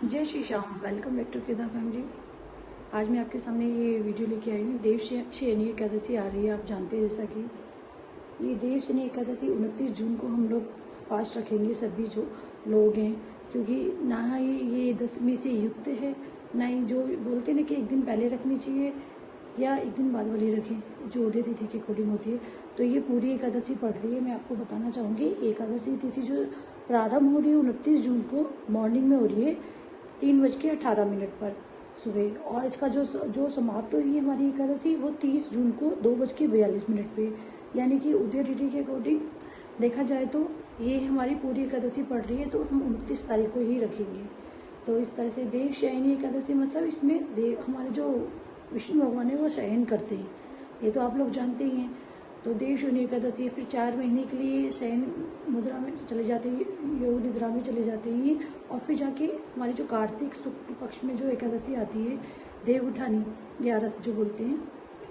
जय Shri Shyam. Welcome back to Kedar family. आज मैं आपके सामने ये वीडियो लेके आई हूँ। देवशयनी एकादशी आ रही है, आप जानते हैं जैसा कि ये देवशयनी एकादशी 29 जून को हम लोग फास्ट रखेंगे, सभी जो लोग हैं, क्योंकि ना ही ये दशमी से युक्त है, ना ही जो बोलते हैं ना कि एक दिन पहले रखनी चाहिए या एक दिन बाद वाली रखें, जो उदय तिथि के अकॉर्डिंग होती है। तो ये पूरी एकादशी पड़ रही है। मैं आपको बताना चाहूँगी, एकादशी तिथि जो प्रारंभ हो रही है 29 जून को मॉर्निंग में हो रही है 3:18 पर सुबह, और इसका जो समाप्त हुई है हमारी एकादशी वो 30 जून को 2:42 पे, यानी कि उदय तिथि के अकॉर्डिंग देखा जाए तो ये हमारी पूरी एकादशी पड़ रही है, तो हम 29 तारीख को ही रखेंगे। तो इस तरह से देवशयनी एकादशी मतलब इसमें हमारे जो विष्णु भगवान है वो शयन करते हैं, ये तो आप लोग जानते ही हैं। तो देवशयनी एकादशी फिर 4 महीने के लिए शयन मुद्रा में चले जाते हैं, योग निद्रा में चले जाते हैं, और फिर जाके हमारी जो कार्तिक शुक्ल पक्ष में जो एकादशी आती है देव उठानी 11 जो बोलते हैं,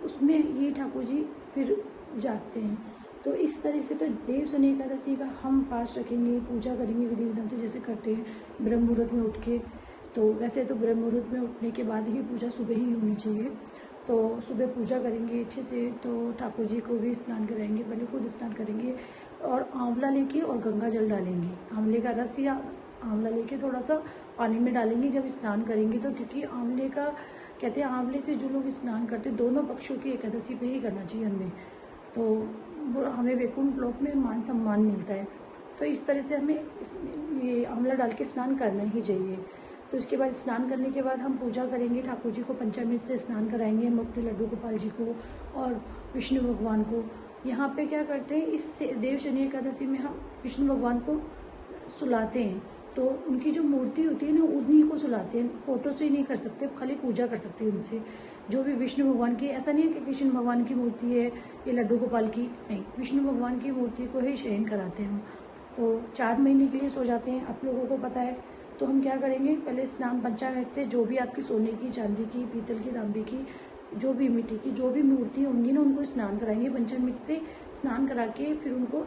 उसमें ये ठाकुर जी फिर जागते हैं। तो इस तरह से तो देवशयनी एकादशी का हम फास्ट रखेंगे, पूजा करेंगे विधि विधान से जैसे करते हैं ब्रह्म मुहूर्त में उठ के। तो वैसे तो ब्रह्म मुहूर्त में उठने के बाद ही पूजा सुबह ही होनी चाहिए, तो सुबह पूजा करेंगे अच्छे से। तो ठाकुर जी को भी स्नान कराएंगे, पहले खुद स्नान करेंगे और आंवला लेके और गंगा जल डालेंगे, आंवले का रस या आंवला लेके थोड़ा सा पानी में डालेंगे जब स्नान करेंगे। तो क्योंकि आंवले का कहते हैं, आंवले से जो लोग स्नान करते हैं दोनों पक्षों की एकादशी पे ही करना चाहिए हमें, तो वो हमें वैकुंठ लोक में मान सम्मान मिलता है। तो इस तरह से हमें ये आंवला डाल के स्नान करना ही चाहिए। तो इसके बाद स्नान करने के बाद हम पूजा करेंगे, ठाकुर जी को पंचामृत से स्नान कराएंगे, हम अपने लड्डू गोपाल जी को और विष्णु भगवान को। यहाँ पे क्या करते हैं, इस देवशयनी एकादशी में हम विष्णु भगवान को सुलाते हैं। तो उनकी जो मूर्ति होती है ना, उन्हीं को सुलाते हैं, फोटो से ही नहीं कर सकते, खाली पूजा कर सकते हैं उनसे। जो भी विष्णु भगवान की, ऐसा नहीं है कि कृष्ण भगवान की मूर्ति है या लड्डू गोपाल की, नहीं, विष्णु भगवान की मूर्ति को ही शयन कराते हैं हम। तो 4 महीने के लिए सो जाते हैं, आप लोगों को पता है। तो हम क्या करेंगे, पहले स्नान पंचामृत से, जो भी आपकी सोने की, चांदी की, पीतल की, तांबे की, जो भी मिट्टी की जो भी मूर्ति होंगी ना, उनको स्नान कराएंगे पंचामृत से। स्नान करा के फिर उनको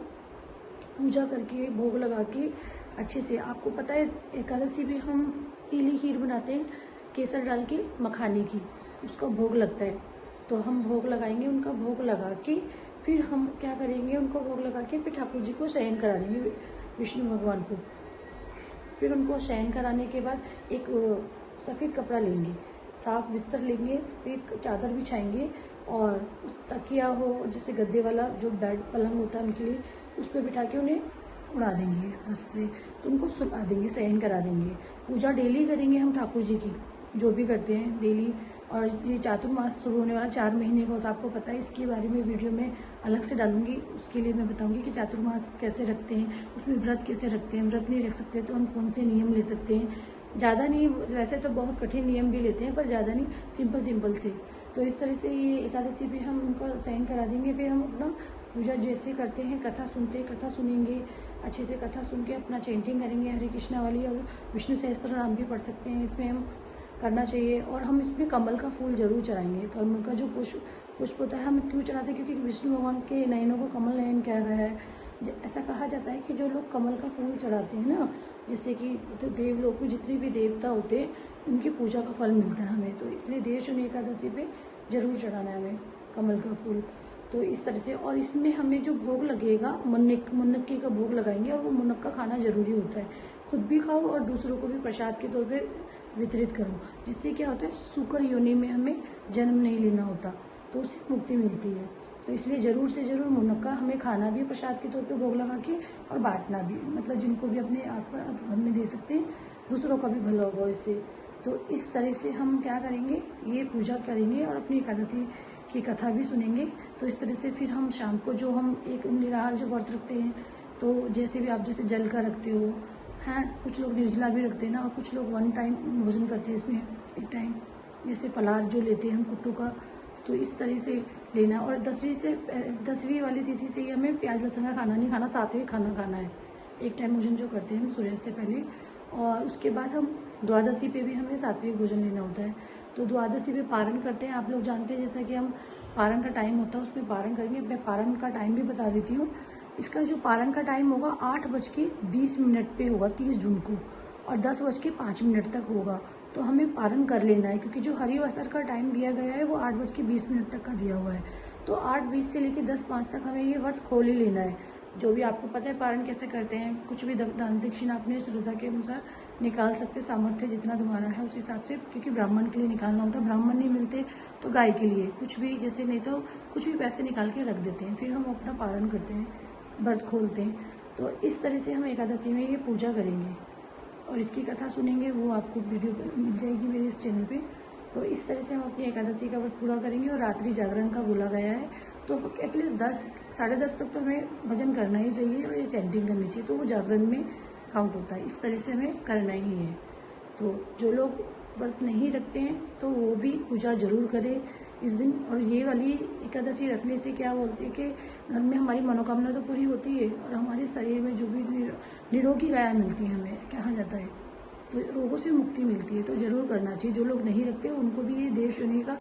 पूजा करके भोग लगा के अच्छे से। आपको पता है एकादशी भी हम पीली खीर बनाते हैं केसर डाल के, मखाने की, उसका भोग लगता है। तो हम भोग लगाएंगे, उनका भोग लगा के फिर हम क्या करेंगे, उनको भोग लगा के फिर ठाकुर जी को शयन करा देंगे, विष्णु भगवान को। फिर उनको शयन कराने के बाद एक सफ़ेद कपड़ा लेंगे, साफ बिस्तर लेंगे, सफ़ेद चादर बिछाएंगे, और तकिया हो जैसे गद्दे वाला जो बेड पलंग होता है उनके लिए, उस पर बिठा के उन्हें उड़ा देंगे बस से। तो उनको सुला देंगे, शयन करा देंगे। पूजा डेली करेंगे हम ठाकुर जी की, जो भी करते हैं डेली। और ये चातुर्मास शुरू होने वाला 4 महीने का होता है, आपको पता है, इसके बारे में वीडियो में अलग से डालूंगी। उसके लिए मैं बताऊंगी कि चातुर्मास कैसे रखते हैं, उसमें व्रत कैसे रखते हैं, व्रत नहीं रख सकते तो हम कौन से नियम ले सकते हैं। ज़्यादा नहीं, वैसे तो बहुत कठिन नियम भी लेते हैं, पर ज़्यादा नहीं, सिंपल से। तो इस तरह से ये एकादशी भी हम उनका शयन करा देंगे। फिर हम अपना पूजा जैसे करते हैं, कथा सुनते हैं, कथा सुनेंगे, अच्छे से कथा सुन के अपना चैंटिंग करेंगे हरे कृष्णा वाली, और विष्णु सहस्त्र नाम भी पढ़ सकते हैं, इसमें हम करना चाहिए। और हम इसमें कमल का फूल जरूर चढ़ाएंगे। कमल का जो पुष्प होता है हम क्यों चढ़ाते हैं, क्योंकि विष्णु भगवान के नयनों को कमल नयन कहा गया है। ऐसा कहा जाता है कि जो लोग कमल का फूल चढ़ाते हैं ना, जैसे कि तो देवलोक में जितने भी देवता होते हैं उनकी पूजा का फल मिलता है हमें। तो इसलिए देवशयनी एकादशी पे जरूर चढ़ाना है हमें कमल का फूल। तो इस तरह से, और इसमें हमें जो भोग लगेगा, मुनक्की का भोग लगाएंगे, और वो मुनक्का खाना जरूरी होता है। खुद भी खाओ और दूसरों को भी प्रसाद के तौर पे वितरित करो, जिससे क्या होता है, सूकर योनि में हमें जन्म नहीं लेना होता, तो उससे मुक्ति मिलती है। तो इसलिए ज़रूर से ज़रूर मुनक्का हमें खाना भी प्रसाद के तौर पे भोग लगा के, और बांटना भी, मतलब जिनको भी अपने आसपास घर में दे सकते हैं, दूसरों का भी भला होगा इससे। तो इस तरह से हम क्या करेंगे, ये पूजा करेंगे और अपनी एकादशी की कथा भी सुनेंगे। तो इस तरह से फिर हम शाम को जो हम एक निराहार जो व्रत रखते हैं, तो जैसे भी आप जैसे जल का रखते हो हैं, कुछ लोग निर्जला भी रखते हैं ना, और कुछ लोग 1 टाइम भोजन करते हैं, इसमें 1 टाइम जैसे फलाहार जो लेते हैं हम कुट्टू का। तो इस तरह से लेना। और 10वीं वाली तिथि से ही हमें प्याज लहसुन का खाना नहीं खाना, 7वें खाना खाना है, 1 टाइम भोजन जो करते हैं हम सूर्य से पहले। और उसके बाद हम द्वादशी पे भी हमें 7वें भोजन लेना होता है। तो द्वादशी पे पारण करते हैं, आप लोग जानते हैं, जैसा कि हम पारण का टाइम होता है उसमें पारण करेंगे। मैं पारण का टाइम भी बता देती हूँ। इसका जो पारण का टाइम होगा 8:20 पे होगा 30 जून को, और 10:05 तक होगा। तो हमें पारण कर लेना है, क्योंकि जो हरिवासर का टाइम दिया गया है वो 8:20 तक का दिया हुआ है। तो 8:20 से लेकर 10:05 तक हमें ये व्रत खोल ही लेना है। जो भी आपको पता है पारण कैसे करते हैं, कुछ भी दान दक्षिणा अपने श्रद्धा के अनुसार निकाल सकते, सामर्थ्य जितना तुम्हारा है उस हिसाब से, क्योंकि ब्राह्मण के लिए निकालना होता है। ब्राह्मण नहीं मिलते तो गाय के लिए कुछ भी, जैसे नहीं तो कुछ भी पैसे निकाल के रख देते हैं, फिर हम अपना पारण करते हैं, व्रत खोलते हैं। तो इस तरह से हम एकादशी में ये पूजा करेंगे और इसकी कथा सुनेंगे, वो आपको वीडियो मिल जाएगी मेरे इस चैनल पे। तो इस तरह से हम अपनी एकादशी का व्रत पूरा करेंगे। और रात्रि जागरण का बोला गया है, तो एटलीस्ट 10 साढ़े 10 तक तो हमें भजन करना ही चाहिए और ये चैंटिंग करनी चाहिए, तो वो जागरण में काउंट होता है। इस तरह से हमें करना ही है। तो जो लोग व्रत नहीं रखते हैं तो वो भी पूजा जरूर करें इस दिन। और ये वाली एकादशी रखने से क्या बोलते हैं कि घर में हमारी मनोकामना तो पूरी होती है और हमारे शरीर में जो भी निरोगी काया मिलती है, हमें कहा जाता है, तो रोगों से मुक्ति मिलती है। तो जरूर करना चाहिए। जो लोग नहीं रखते उनको भी ये देव शनि का